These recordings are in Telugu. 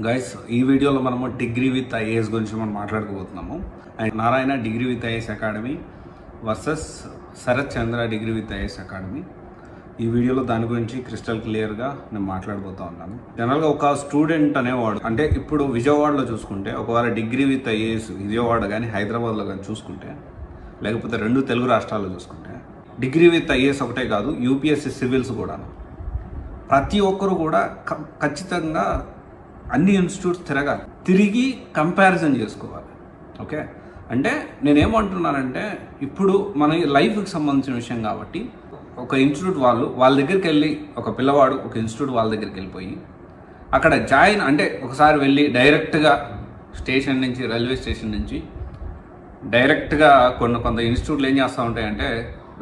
గైస్, ఈ వీడియోలో మనము డిగ్రీ విత్ ఐఏఎస్ గురించి మనం మాట్లాడుకోబోతున్నాము. And Narayana degree with IAS academy versus Sarath Chandra degree with IAS academy. ఈ వీడియోలో దాని గురించి క్రిస్టల్ క్లియర్గా నేను మాట్లాడబోతూ ఉన్నాను. జనరల్గా ఒక స్టూడెంట్ అనేవాడు, అంటే ఇప్పుడు విజయవాడలో చూసుకుంటే, ఒకవేళ డిగ్రీ విత్ ఐఏఎస్ విజయవాడ కానీ హైదరాబాద్లో కానీ చూసుకుంటే, లేకపోతే రెండు తెలుగు రాష్ట్రాల్లో చూసుకుంటే, డిగ్రీ విత్ ఐఏఎస్ ఒకటే కాదు, యూపీఎస్సీ సివిల్స్ కూడా ప్రతి ఒక్కరు కూడా ఖచ్చితంగా అన్ని ఇన్స్టిట్యూట్స్ తిరిగి కంపారిజన్ చేసుకోవాలి. ఓకే, అంటే నేనేమంటున్నానంటే, ఇప్పుడు మన లైఫ్కి సంబంధించిన విషయం కాబట్టి ఒక ఇన్స్టిట్యూట్ వాళ్ళ దగ్గరికి వెళ్ళి, ఒక పిల్లవాడు ఒక ఇన్స్టిట్యూట్ వాళ్ళ దగ్గరికి వెళ్ళిపోయి అక్కడ జాయిన్ అంటే ఒకసారి వెళ్ళి డైరెక్ట్గా స్టేషన్ నుంచి, రైల్వే స్టేషన్ నుంచి డైరెక్ట్గా కొంత ఇన్స్టిట్యూట్లు ఏం చేస్తూ ఉంటాయంటే,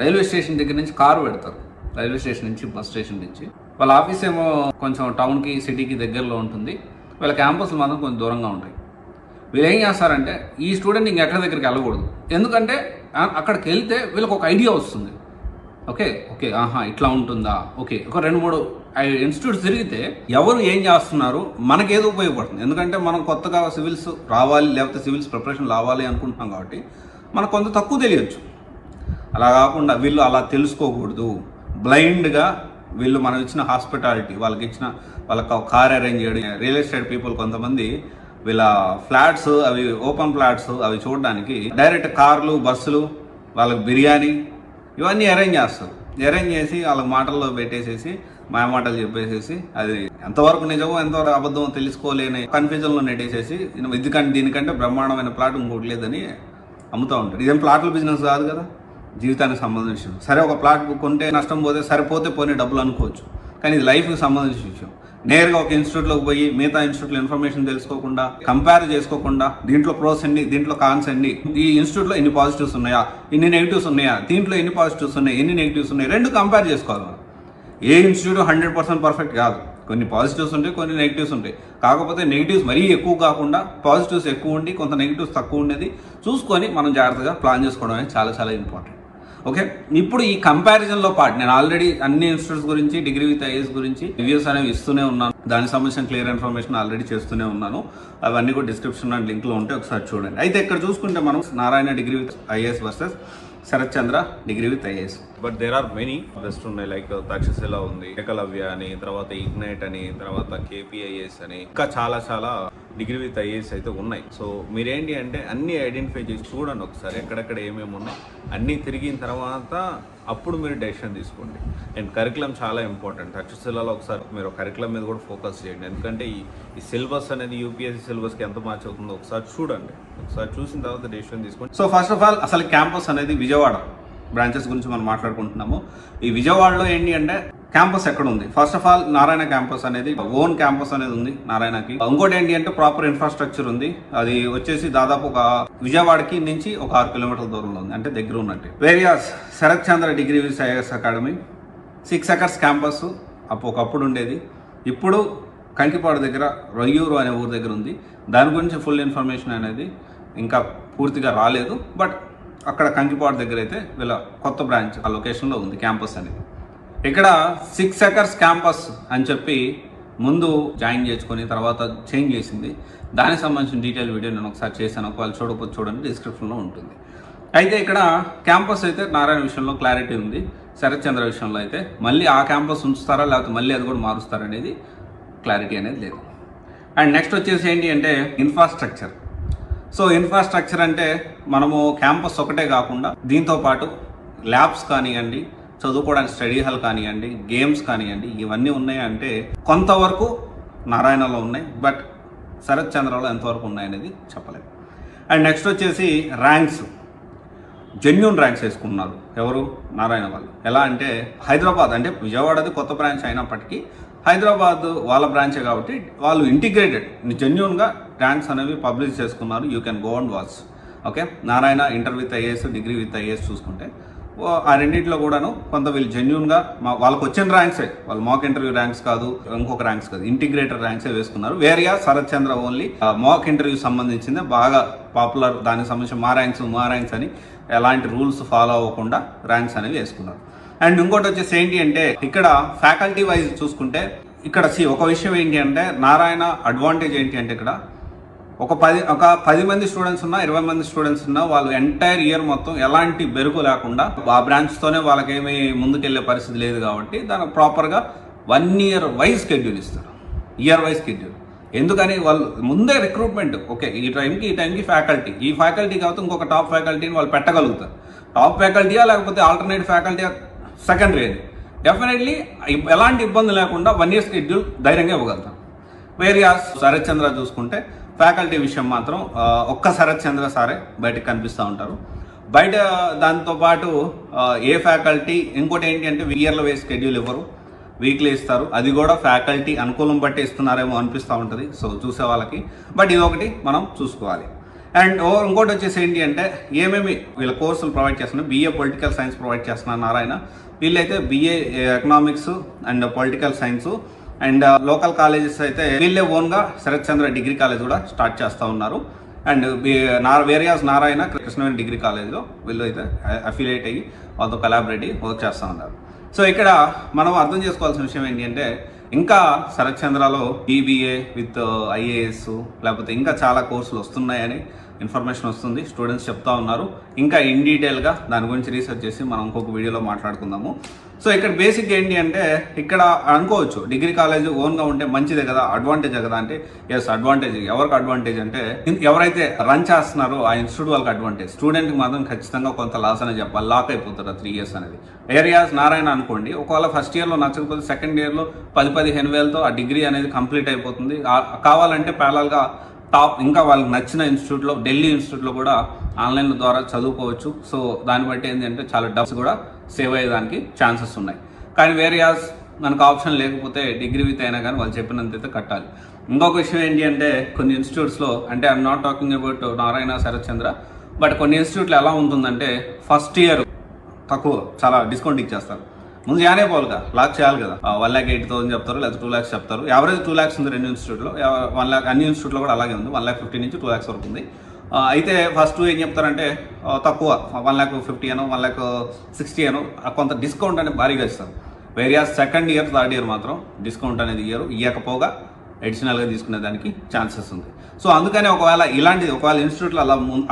రైల్వే స్టేషన్ దగ్గర నుంచి కారు పెడతారు, రైల్వే స్టేషన్ నుంచి, బస్ స్టేషన్ నుంచి. వాళ్ళ ఆఫీస్ ఏమో కొంచెం టౌన్కి, సిటీకి దగ్గరలో ఉంటుంది, వీళ్ళ క్యాంపస్లు మాత్రం కొంచెం దూరంగా ఉంటాయి. వీళ్ళు ఏం చేస్తారంటే, ఈ స్టూడెంట్ ఇంకెక్కడి దగ్గరికి వెళ్ళకూడదు, ఎందుకంటే అక్కడికి వెళ్తే వీళ్ళకి ఒక ఐడియా వస్తుంది. ఓకే, ఇట్లా ఉంటుందా, ఓకే, ఒక 2-3 ఇన్స్టిట్యూట్స్ తిరిగితే ఎవరు ఏం చేస్తున్నారు మనకేదో ఉపయోగపడుతుంది. ఎందుకంటే మనం కొత్తగా సివిల్స్ రావాలి, లేకపోతే సివిల్స్ ప్రిపరేషన్ రావాలి అనుకుంటున్నాం కాబట్టి మనకు కొంత తక్కువ తెలియచ్చు. అలా కాకుండా వీళ్ళు అలా తెలుసుకోకూడదు. బ్లైండ్గా వీళ్ళు మనం ఇచ్చిన హాస్పిటాలిటీ, వాళ్ళకి కార్ అరేంజ్ చేయడం, రియల్ ఎస్టేట్ పీపుల్ కొంతమంది వీళ్ళ ఫ్లాట్స్, అవి ఓపెన్ ఫ్లాట్స్ అవి చూడడానికి డైరెక్ట్ కార్లు, బస్సులు, వాళ్ళకి బిర్యానీ ఇవన్నీ అరేంజ్ చేస్తారు. అరేంజ్ చేసి వాళ్ళకి మాటల్లో పెట్టేసేసి, మాటలు చెప్పేసేసి, అది ఎంతవరకు నిజమో ఎంతవరకు అబద్ధమో తెలుసుకోలేని కన్ఫ్యూజన్లో నెట్టేసేసి, దీనికంటే బ్రహ్మాండమైన ప్లాట్ ఇంకోటి లేదని అమ్ముతూ ఉంటారు. ఇదేం ప్లాట్ల బిజినెస్ కాదు కదా, జీవితానికి సంబంధించిన విషయం. సరే, ఒక ప్లాట్ కొంటే నష్టం పోతే సరిపోతే పోనీ డబ్బులు అనుకోవచ్చు, కానీ ఇది లైఫ్కి సంబంధించిన విషయం. నేరుగా ఒక ఇన్స్టిట్యూట్లోకి పోయి మిగతా ఇన్స్టిట్యూట్లో ఇన్ఫర్మేషన్ తెలుసుకోకుండా, కంపేర్ చేసుకోకుండా, దీంట్లో ప్రోస్ ఎన్ని, దీంట్లో కాన్స్ ఎన్ని, ఈ ఇన్స్టిట్యూట్లో ఎన్ని పాజిటివ్స్ ఉన్నాయా, ఎన్ని నెగిటివ్స్ ఉన్నాయా, దీంట్లో ఎన్ని పాజిటివ్స్ ఉన్నాయి, ఎన్ని నెగిటివ్స్ ఉన్నాయి, రెండు కంపేర్ చేసుకోవాలి మనం. ఏ ఇన్స్టిట్యూట్ 100% పర్ఫెక్ట్ కాదు, కొన్ని పాజిటివ్స్ ఉంటాయి, కొన్ని నెగిటివ్స్ ఉంటాయి. కాకపోతే నెగిటివ్స్ మరీ ఎక్కువ కాకుండా, పాజిటివ్స్ ఎక్కువ ఉండి కొంత నెగిటివ్స్ తక్కువ ఉండేది చూసుకొని మనం జాగ్రత్తగా ప్లాన్ చేసుకోవడం అనేది చాలా చాలా ఇంపార్టెంట్. ఓకే, ఇప్పుడు ఈ కంపారిజన్లో పార్ట్ నేను ఆల్రెడీ అన్ని ఇన్స్టిట్యూట్స్ గురించి, డిగ్రీ విత్ ఐఏఎస్ గురించి రివ్యూస్ అనేవి ఇస్తూనే ఉన్నాను. దానికి సంబంధించిన క్లియర్ ఇన్ఫర్మేషన్ ఆల్రెడీ చేస్తూనే ఉన్నాను. అవన్నీ కూడా డిస్క్రిప్షన్ అండ్ లింక్లో ఉంటే ఒకసారి చూడండి. అయితే ఇక్కడ చూసుకుంటే మనం Narayana degree with IAS versus Sarath Chandra degree with IAS. But there are many best ఉన్నాయి, లైక్ తక్షశిల ఉంది, ఏకలవ్య అని, తర్వాత ఇగ్నైట్ అని, తర్వాత కేపీఐఎస్ అని, ఇంకా చాలా చాలా డిగ్రీ విత్ ఐఏఎస్ అయితే ఉన్నాయి. సో మీరేంటి అంటే అన్ని ఐడెంటిఫై చేసి చూడండి ఒకసారి, ఎక్కడెక్కడ ఏమేమి ఉన్నాయి అన్నీ తిరిగిన తర్వాత అప్పుడు మీరు డెసిషన్ తీసుకోండి. అండ్ కరికులం చాలా ఇంపార్టెంట్. తక్షశిలలో ఒకసారి మీరు కరికులం మీద కూడా ఫోకస్ చేయండి, ఎందుకంటే ఈ సిలబస్ అనేది యూపీఎస్సీ సిలబస్కి ఎంత మ్యాచ్ అవుతుందో ఒకసారి చూడండి. ఒకసారి చూసిన తర్వాత డెసిషన్ తీసుకోండి. సో ఫస్ట్ ఆఫ్ ఆల్ అసలు క్యాంపస్ అనేది విజయవాడ బ్రాంచెస్ గురించి మనం మాట్లాడుకుంటున్నాము. ఈ విజయవాడలో ఏంటి అంటే క్యాంపస్ ఎక్కడ ఉంది? First of all Narayana campus అనేది ఓన్ క్యాంపస్ అనేది ఉంది నారాయణకి. ఇంకోటి ఏంటి అంటే ప్రాపర్ ఇన్ఫ్రాస్ట్రక్చర్ ఉంది. అది వచ్చేసి దాదాపు ఒక విజయవాడకి నుంచి ఒక 6 కిలోమీటర్ల దూరంలో ఉంది, అంటే దగ్గర ఉన్నట్టు. Versus Sarath Chandra degree with IAS academy 6 acres campus ఒకప్పుడు ఉండేది. ఇప్పుడు కంకిపాడు దగ్గర రొయ్యూరు అనే ఊరు దగ్గర ఉంది. దాని గురించి ఫుల్ ఇన్ఫర్మేషన్ అనేది ఇంకా పూర్తిగా రాలేదు. బట్ అక్కడ కంకిపాడు దగ్గర అయితే వీళ్ళ కొత్త బ్రాంచ్ ఆ లొకేషన్లో ఉంది క్యాంపస్ అనేది. ఇక్కడ 6 acres క్యాంపస్ అని చెప్పి ముందు జాయిన్ చేసుకొని తర్వాత చేంజ్ చేసింది. దానికి సంబంధించిన డీటెయిల్ వీడియో నేను ఒకసారి చేశాను, ఒకవేళ చూడకపోతే చూడండి, డిస్క్రిప్షన్లో ఉంటుంది. అయితే ఇక్కడ క్యాంపస్ అయితే నారాయణ విషయంలో క్లారిటీ ఉంది. శరత్ చంద్ర విషయంలో అయితే మళ్ళీ ఆ క్యాంపస్ ఉంచుతారా లేకపోతే మళ్ళీ అది కూడా మారుస్తారా అనేది క్లారిటీ అనేది లేదు. అండ్ నెక్స్ట్ వచ్చేసి ఏంటి అంటే ఇన్ఫ్రాస్ట్రక్చర్. సో ఇన్ఫ్రాస్ట్రక్చర్ అంటే మనము క్యాంపస్ ఒకటే కాకుండా దీంతో పాటు ల్యాబ్స్ కానివ్వండి, చదువుకోవడానికి స్టడీ హాల్ కానివ్వండి, గేమ్స్ కానివ్వండి, ఇవన్నీ ఉన్నాయి అంటే కొంతవరకు నారాయణలో ఉన్నాయి. బట్ శరత్ చంద్రలో ఎంతవరకు ఉన్నాయనేది చెప్పలేము. అండ్ నెక్స్ట్ వచ్చేసి ర్యాంక్స్, జెన్యూన్ ర్యాంక్స్ వేసుకున్నారు ఎవరు? నారాయణ వాళ్ళు. ఎలా అంటే హైదరాబాద్, అంటే విజయవాడది కొత్త బ్రాంచ్ అయినప్పటికీ హైదరాబాద్ వాళ్ళ బ్రాంచే కాబట్టి వాళ్ళు ఇంటిగ్రేటెడ్ జెన్యూన్గా ర్యాంక్స్ అనేవి పబ్లిష్ చేసుకున్నారు. You can go and watch. Okay, Narayana inter with IAS, degree with IAS చూసుకుంటే ఆ రెండింటిలో కూడాను కొంత వీళ్ళు జెన్యూన్గా వాళ్ళకి వచ్చిన ర్యాంక్సే, వాళ్ళు మాక్ ఇంటర్వ్యూ ర్యాంక్స్ కాదు, ఇంకొక ర్యాంక్స్ కాదు, ఇంటిగ్రేటెడ్ ర్యాంక్సే వేసుకున్నారు. వేరేగా శరత్ చంద్ర ఓన్లీ మాక్ ఇంటర్వ్యూ సంబంధించింది బాగా పాపులర్, దానికి సంబంధించిన మా ర్యాంక్స్ అని ఎలాంటి రూల్స్ ఫాలో అవ్వకుండా ర్యాంక్స్ అనేవి వేసుకున్నారు. అండ్ ఇంకోటి వచ్చేసి ఏంటి అంటే ఇక్కడ ఫ్యాకల్టీ వైజ్ చూసుకుంటే ఇక్కడ ఒక విషయం ఏంటి అంటే నారాయణ అడ్వాంటేజ్ ఏంటి అంటే ఇక్కడ ఒక 10 మంది స్టూడెంట్స్ ఉన్నా 20 మంది స్టూడెంట్స్ ఉన్నా వాళ్ళు ఎంటైర్ ఇయర్ మొత్తం ఎలాంటి బెరుకు లేకుండా ఆ బ్రాంచ్తోనే వాళ్ళకేమీ ముందుకెళ్లే పరిస్థితి లేదు కాబట్టి దానికి ప్రాపర్గా 1 year వైజ్ స్కెడ్యూల్ ఇస్తారు. Year wise schedule. ఎందుకని వాళ్ళు ముందే రిక్రూట్మెంట్ ఓకే ఈ టైంకి ఫ్యాకల్టీ, ఈ ఫ్యాకల్టీ కాకపోతే ఇంకొక టాప్ ఫ్యాకల్టీని వాళ్ళు పెట్టగలుగుతారు. టాప్ ఫ్యాకల్టీయా లేకపోతే ఆల్టర్నేట్ ఫ్యాకల్టీయా సెకండరీ అది డెఫినెట్లీ ఎలాంటి ఇబ్బంది లేకుండా 1 year స్కెడ్యూల్ ధైర్యంగా ఇవ్వగలుగుతాం. వేరియాస్ శరత్ చంద్ర చూసుకుంటే ఫ్యాకల్టీ విషయం మాత్రం ఒక్క శరత్ చంద్ర సారే బయటకు కనిపిస్తూ ఉంటారు. బయట దాంతోపాటు ఏ ఫ్యాకల్టీ ఇంకోటి ఏంటి అంటే ఇయర్లో వేసి స్కెడ్యూల్ ఇవ్వరు, వీక్లీ ఇస్తారు. అది కూడా ఫ్యాకల్టీ అనుకూలం బట్టి ఇస్తున్నారేమో అనిపిస్తూ ఉంటుంది సో చూసే వాళ్ళకి. బట్ ఇది ఒకటి మనం చూసుకోవాలి. అండ్ ఇంకోటి వచ్చేసి ఏంటి అంటే ఏమేమి వీళ్ళ కోర్సులు ప్రొవైడ్ చేస్తున్నారు. BA పొలిటికల్ సైన్స్ ప్రొవైడ్ చేస్తున్నారు నారాయణ. వీళ్ళైతే BA economics and political science. And local colleges అయితే వీళ్ళే ఓన్గా శరత్ చంద్ర డిగ్రీ కాలేజ్ కూడా స్టార్ట్ చేస్తూ ఉన్నారు. అండ్ వేరియాస్ నారాయణ కృష్ణవేణి డిగ్రీ కాలేజ్లో వీళ్ళు అయితే అఫిలియేట్ అయ్యి వాళ్ళతో కొలాబరేట్ అయ్యి వర్క్ చేస్తూ ఉన్నారు. సో ఇక్కడ మనం అర్థం చేసుకోవాల్సిన విషయం ఏంటి అంటే ఇంకా శరత్ చంద్రలో BBA విత్ IAS లేకపోతే ఇంకా చాలా కోర్సులు వస్తున్నాయని ఇన్ఫర్మేషన్ వస్తుంది, స్టూడెంట్స్ చెప్తా ఉన్నారు. ఇంకా ఇన్ డీటెయిల్గా దాని గురించి రీసెర్చ్ చేసి మనం ఇంకొక వీడియోలో మాట్లాడుకుందాము. సో ఇక్కడ బేసిక్ ఏంటి అంటే ఇక్కడ అనుకోవచ్చు డిగ్రీ కాలేజ్ ఓన్గా ఉంటే మంచిదే కదా, అడ్వాంటేజే కదా అంటే ఎస్ అడ్వాంటేజ్. ఎవరికి అడ్వాంటేజ్ అంటే ఎవరైతే రన్ చేస్తున్నారో ఆ ఇన్స్టిట్యూట్ వాళ్ళకి అడ్వాంటేజ్. స్టూడెంట్కి మాత్రం ఖచ్చితంగా కొంత లాస్ అనే చెప్పాలి, లాక్ అయిపోతారు 3 years అనేది. ఏరియాస్ నారాయణ అనుకోండి ఒకవేళ ఫస్ట్ ఇయర్లో నచ్చకపోతే సెకండ్ ఇయర్లో 10-15 వేలతో ఆ డిగ్రీ అనేది కంప్లీట్ అయిపోతుంది. కావాలంటే ప్యారలల్గా టాప్ ఇంకా వాళ్ళకి నచ్చిన ఇన్స్టిట్యూట్లో ఢిల్లీ ఇన్స్టిట్యూట్లో కూడా ఆన్లైన్ ద్వారా చదువుకోవచ్చు. సో దాన్ని బట్టి ఏంటంటే చాలా డబ్బుస్ కూడా సేవ్ అయ్యేదానికి ఛాన్సెస్ ఉన్నాయి. కానీ వేరియాస్ మనకు ఆప్షన్ లేకపోతే డిగ్రీ విత్ అయినా కానీ వాళ్ళు చెప్పినంతైతే కట్టాలి. ఇంకొక విషయం ఏంటి అంటే కొన్ని ఇన్స్టిట్యూట్స్లో అంటే I'm not talking about Narayana Sharath Chandra but కొన్ని ఇన్స్టిట్యూట్లో ఎలా ఉంటుందంటే ఫస్ట్ ఇయర్ తక్కువ చాలా డిస్కౌంట్ ఇచ్చేస్తారు. ముందు జాయిన్ అయిపోవాలిగా, లాక్ చేయాలి కదా. 1,80,000 చెప్తారు లేదా 2 lakhs చెప్తారు. యావరేజ్ 2 lakhs ఉంది 2 ఇన్స్టిట్యూట్లో. 1 lakh అన్ని ఇన్స్టిట్యూట్లో కూడా అలాగే ఉంది. 1,50,000 నుంచి 2 lakhs వరకు ఉంది. అయితే ఫస్ట్ ఏం చెప్తారంటే తక్కువ 1,50,000 అనో 1,60,000 అనో కొంత డిస్కౌంట్ అనేది భారీగా ఇస్తారు. Various second year third year మాత్రం డిస్కౌంట్ అనేది ఇయ్యకపోగా అడిషనల్గా తీసుకునే దానికి ఛాన్సెస్ ఉంది. సో అందుకని ఒకవేళ ఇన్స్టిట్యూట్లో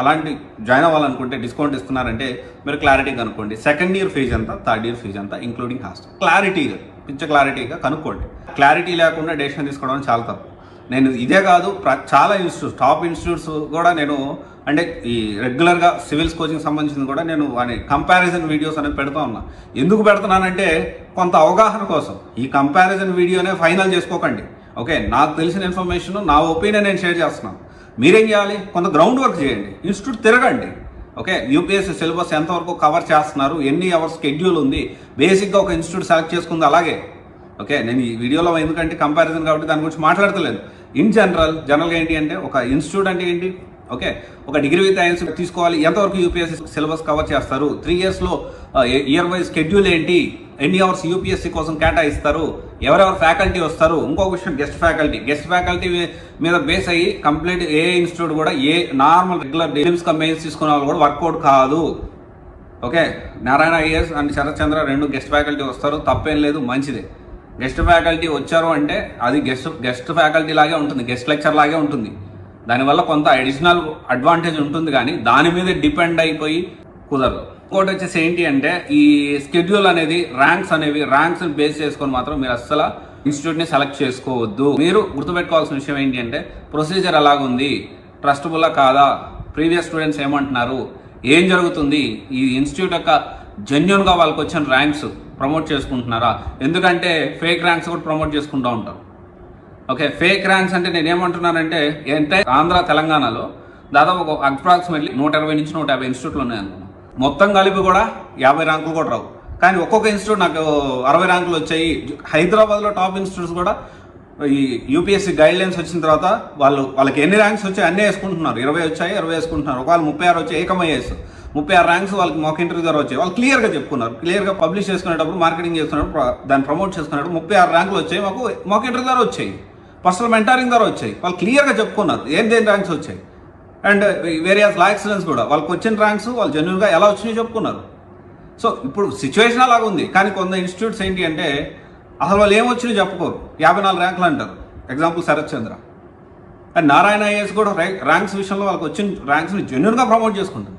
అలాంటి జాయిన్ అవ్వాలనుకుంటే డిస్కౌంట్ ఇస్తున్నారంటే మీరు క్లారిటీగా కనుక్కోండి. సెకండ్ ఇయర్ ఫీజు ఎంత, థర్డ్ ఇయర్ ఫీజు ఎంత ఇంక్లూడింగ్ హాస్టల్ క్లారిటీగా కనుక్కోండి. క్లారిటీ లేకుండా డెసిషన్ తీసుకోవడం చాలా తప్పు. నేను ఇదే కాదు చాలా ఇన్స్టిట్యూట్స్ టాప్ ఇన్స్టిట్యూట్స్ కూడా నేను అంటే ఈ రెగ్యులర్గా సివిల్స్ కోచింగ్ సంబంధించింది కూడా నేను కంపారిజన్ వీడియోస్ అనేది పెడతా ఉన్నా. ఎందుకు పెడుతున్నానంటే కొంత అవగాహన కోసం. ఈ కంపారిజన్ వీడియోనే ఫైనల్ చేసుకోకండి. ఓకే, నాకు తెలిసిన ఇన్ఫర్మేషన్ నా ఒపీనియన్ నేను షేర్ చేస్తున్నాను. మీరేం చేయాలి, కొంత గ్రౌండ్ వర్క్ చేయండి, ఇన్స్టిట్యూట్ తిరగండి. ఓకే, UPSC సిలబస్ ఎంతవరకు కవర్ చేస్తున్నారు, ఎన్ని అవర్స్ షెడ్యూల్ ఉంది, బేసిక్గా ఒక ఇన్స్టిట్యూట్ సెలెక్ట్ చేసుకుంది అలాగే. ఓకే, నేను ఈ వీడియోలో ఎందుకంటే కంపారిజన్ కాబట్టి దాని గురించి మాట్లాడతలేదు. ఇన్ జనరల్గా ఏంటి అంటే ఒక ఇన్స్టిట్యూట్ అంటే ఏంటి, ఓకే ఒక డిగ్రీ విత్ ఐఎన్స్ తీసుకోవాలి, ఎంతవరకు UPSC సిలబస్ కవర్ చేస్తారు, 3 yearsలో ఇయర్ వైజ్ షెడ్యూల్ ఏంటి, ఎన్ని అవర్స్ UPSC కోసం కేటాయిస్తారు, ఎవరెవరు ఫ్యాకల్టీ వస్తారు. ఇంకొక విషయం గెస్ట్ ఫ్యాకల్టీ మీద బేస్ అయ్యి కంప్లీట్ ఏ ఇన్స్టిట్యూట్ కూడా ఏ నార్మల్ రెగ్యులర్ డిగ్రీస్ మెయిన్స్ తీసుకునే వాళ్ళు కూడా వర్కౌట్ కాదు. Okay, Narayana IAS and Sharath Chandra 2 guest faculty వస్తారు, తప్పేం లేదు, మంచిదే. గెస్ట్ ఫ్యాకల్టీ వచ్చారు అంటే అది గెస్ట్ ఫ్యాకల్టీ లాగే ఉంటుంది, గెస్ట్ లెక్చర్ లాగే ఉంటుంది. దానివల్ల కొంత అడిషనల్ అడ్వాంటేజ్ ఉంటుంది కానీ దాని మీద డిపెండ్ అయిపోయి కుదరదు. ఇంకోటి వచ్చేసి ఏంటి అంటే ఈ షెడ్యూల్ అనేది ర్యాంక్స్ బేస్ చేసుకొని మాత్రం మీరు అస్సలు ఇన్స్టిట్యూట్ని సెలెక్ట్ చేసుకోవద్దు. మీరు గుర్తుపెట్టుకోవాల్సిన విషయం ఏంటి అంటే ప్రొసీజర్ ఎలాగుంది, ట్రస్టబుల్లా కాదా, ప్రీవియస్ స్టూడెంట్స్ ఏమంటున్నారు, ఏం జరుగుతుంది, ఈ ఇన్స్టిట్యూట్ యొక్క జెన్యున్గా వాళ్ళకి వచ్చిన ర్యాంక్స్ ప్రమోట్ చేసుకుంటున్నారా. ఎందుకంటే ఫేక్ ర్యాంక్స్ కూడా ప్రమోట్ చేసుకుంటూ ఉంటారు. ఓకే, ఫేక్ ర్యాంక్స్ అంటే నేను ఏమంటున్నానంటే ఆంధ్ర తెలంగాణలో దాదాపు అప్రాక్సిమేట్లీ 120 నుంచి 150 ఇన్స్టిట్యూట్లు ఉన్నాయి అనుకున్నాను. మొత్తం కలిపి కూడా 50 ర్యాంకులు కూడా రావు. కానీ ఒక్కొక్క ఇన్స్టిట్యూట్ నాకు 60 ర్యాంకులు వచ్చాయి. హైదరాబాద్లో టాప్ ఇన్స్టిట్యూట్స్ కూడా ఈ UPSC గైడ్ లైన్స్ వచ్చిన తర్వాత వాళ్ళకి ఎన్ని ర్యాంక్స్ వచ్చాయి అన్నీ వేసుకుంటున్నారు. 20 వచ్చాయి, 60 వేసుకుంటున్నారు. ఒకవేళ 36 వచ్చాయి, ఏకమయ్యేసి 36 ర్యాంక్స్ వాళ్ళకి మాక్ ఇంటర్వ్యూ ద్వారా వచ్చాయి. వాళ్ళు క్లియర్గా చెప్పుకున్నారు. క్లియర్గా పబ్లిష్ చేసుకునేటప్పుడు, మార్కెటింగ్ చేసుకునేటప్పుడు, దాన్ని ప్రమోట్ చేసుకునేటప్పుడు 36 ర్యాంకులు వచ్చాయి, మాకు మాక్ ఇంటర్వ్యూ ద్వారా వచ్చాయి, పర్సనల్ మెంటారింగ్ ద్వారా వచ్చాయి. వాళ్ళు క్లియర్గా చెప్పుకున్నారు దేని ర్యాంక్స్ వచ్చాయి. అండ్ వేరియస్ లా ఎక్సలెన్స్ కూడా వాళ్ళకి వచ్చిన ర్యాంక్స్ వాళ్ళు జెన్యున్గా ఎలా వచ్చినాయో చెప్పుకున్నారు. సో ఇప్పుడు సిచ్యువేషన్ అలాగ ఉంది. కానీ కొంత ఇన్స్టిట్యూట్స్ ఏంటి అంటే అసలు వాళ్ళు ఏమొచ్చినా చెప్పుకోరు, 54 ర్యాంకులు అంటారు. Example Sharath Chandra. And Narayana IAS కూడా ర్యాంక్స్ విషయంలో వాళ్ళకి వచ్చిన ర్యాంక్స్ని జెన్యున్గా ప్రమోట్ చేసుకుంటుంది.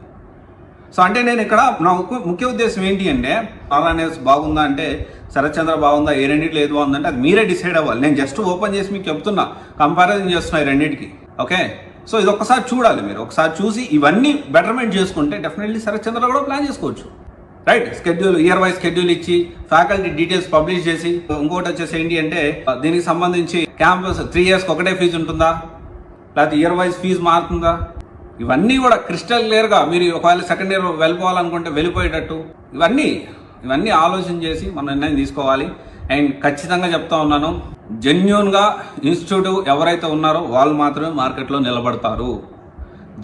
సో అంటే నేను ఇక్కడ నా ముఖ్య ఉద్దేశం ఏంటి అంటే, నారాయణ ఐఏఎస్ బాగుందా అంటే, శరత్ చంద్ర బాగుందా, ఏ రెండింటిలో ఏది బాగుందంటే అది మీరే డిసైడ్ అవ్వాలి. నేను జస్ట్ ఓపెన్ చేసి మీకు చెప్తున్నా, కంపారిజన్ చేస్తున్నా ఈ రెండింటికి. ఓకే, సో ఇది ఒక్కసారి చూడాలి. మీరు ఒకసారి చూసి ఇవన్నీ బెటర్మెంట్ చేసుకుంటే డెఫినెట్లీ శరత్ చంద్ర కూడా ప్లాన్ చేసుకోవచ్చు. Right, schedule year wise schedule ఇచ్చి ఫ్యాకల్టీ డీటెయిల్స్ పబ్లిష్ చేసి, ఇంకోటి వచ్చేసి ఏంటి అంటే దీనికి సంబంధించి క్యాంపస్ 3 years ఒకటే ఫీజు ఉంటుందా, లేకపోతే ఇయర్ వైజ్ ఫీజు మారుతుందా, ఇవన్నీ కూడా క్రిస్టల్ క్లియర్గా మీరు ఒకవేళ సెకండ్ ఇయర్ వెళ్ళిపోవాలనుకుంటే వెళ్ళిపోయేటట్టు ఇవన్నీ ఆలోచన చేసి మనం నిర్ణయం తీసుకోవాలి. అండ్ ఖచ్చితంగా చెప్తా ఉన్నాను, జెన్యూన్గా ఇన్స్టిట్యూట్ ఎవరైతే ఉన్నారో వాళ్ళు మాత్రమే మార్కెట్లో నిలబడతారు.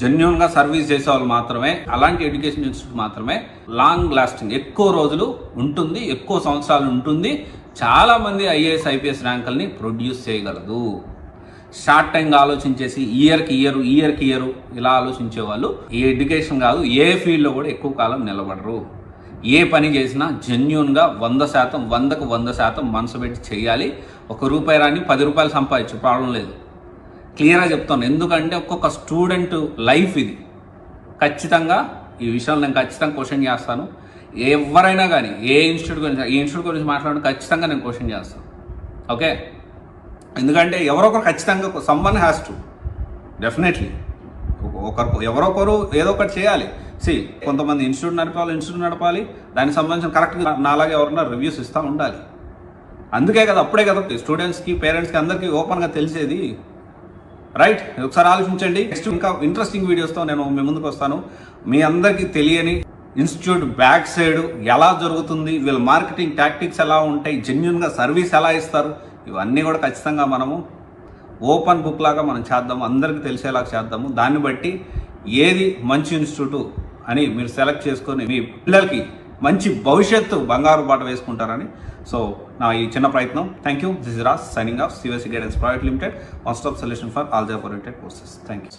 జెన్యూన్గా సర్వీస్ చేసే వాళ్ళు మాత్రమే, అలాంటి ఎడ్యుకేషన్ ఇన్స్టిట్యూట్ మాత్రమే లాంగ్ లాస్టింగ్, ఎక్కువ రోజులు ఉంటుంది, ఎక్కువ సంవత్సరాలు ఉంటుంది, చాలామంది ఐఏఎస్ ఐపీఎస్ ర్యాంకుల్ని ప్రొడ్యూస్ చేయగలదు. షార్ట్ టైంగా ఆలోచించేసి ఇయర్కి ఇయర్ ఇలా ఆలోచించే వాళ్ళు ఈ ఎడ్యుకేషన్ కాదు ఏ ఫీల్డ్లో కూడా ఎక్కువ కాలం నిలబడరు. ఏ పని చేసినా జెన్యూన్గా 100%, 100కు 100% మనసు పెట్టి చేయాలి. ₹1 రాని ₹10 సంపాదించు, ప్రాబ్లం లేదు. క్లియర్గా చెప్తాను, ఎందుకంటే ఒక్కొక్క స్టూడెంట్ లైఫ్ ఇది. ఖచ్చితంగా ఈ విషయాలు నేను ఖచ్చితంగా క్వశ్చన్ చేస్తాను. ఎవరైనా కానీ ఈ ఇన్స్టిట్యూట్ గురించి మాట్లాడడం ఖచ్చితంగా నేను క్వశ్చన్ చేస్తాను. ఓకే, ఎందుకంటే ఎవరొకరు ఖచ్చితంగా సమ్వన్ హ్యాస్ టు డెఫినెట్లీ ఎవరొకరు ఏదో ఒకటి చేయాలి. కొంతమంది ఇన్స్టిట్యూట్ నడపాలి, దానికి సంబంధించిన కరెక్ట్గా నాలాగే ఎవరన్నా రివ్యూస్ ఇస్తూ ఉండాలి. అందుకే కదా, అప్పుడే కదా స్టూడెంట్స్కి, పేరెంట్స్కి అందరికీ ఓపెన్గా తెలిసేది. రైట్, ఒకసారి ఆలోచించండి. నెక్స్ట్ ఇంకా ఇంట్రెస్టింగ్ వీడియోస్తో నేను మీ ముందుకు వస్తాను. మీ అందరికీ తెలియని ఇన్స్టిట్యూట్ బ్యాక్ సైడ్ ఎలా జరుగుతుంది, వీళ్ళ మార్కెటింగ్ టాక్టిక్స్ ఎలా ఉంటాయి, జెన్యున్గా సర్వీస్ ఎలా ఇస్తారు, ఇవన్నీ కూడా ఖచ్చితంగా మనము ఓపెన్ బుక్ లాగా మనం చేద్దాము, అందరికీ తెలిసేలా చేద్దాము. దాన్ని బట్టి ఏది మంచి ఇన్స్టిట్యూట్ అని మీరు సెలెక్ట్ చేసుకొని మీ పిల్లలకి మంచి భవిష్యత్తు బంగారు బాట వేసుకుంటారని. సో నా ఈ చిన్న ప్రయత్నం. Thank you. This is Raj signing off, CVSE guidance private limited, one stop solution for algebra oriented courses. Thank you.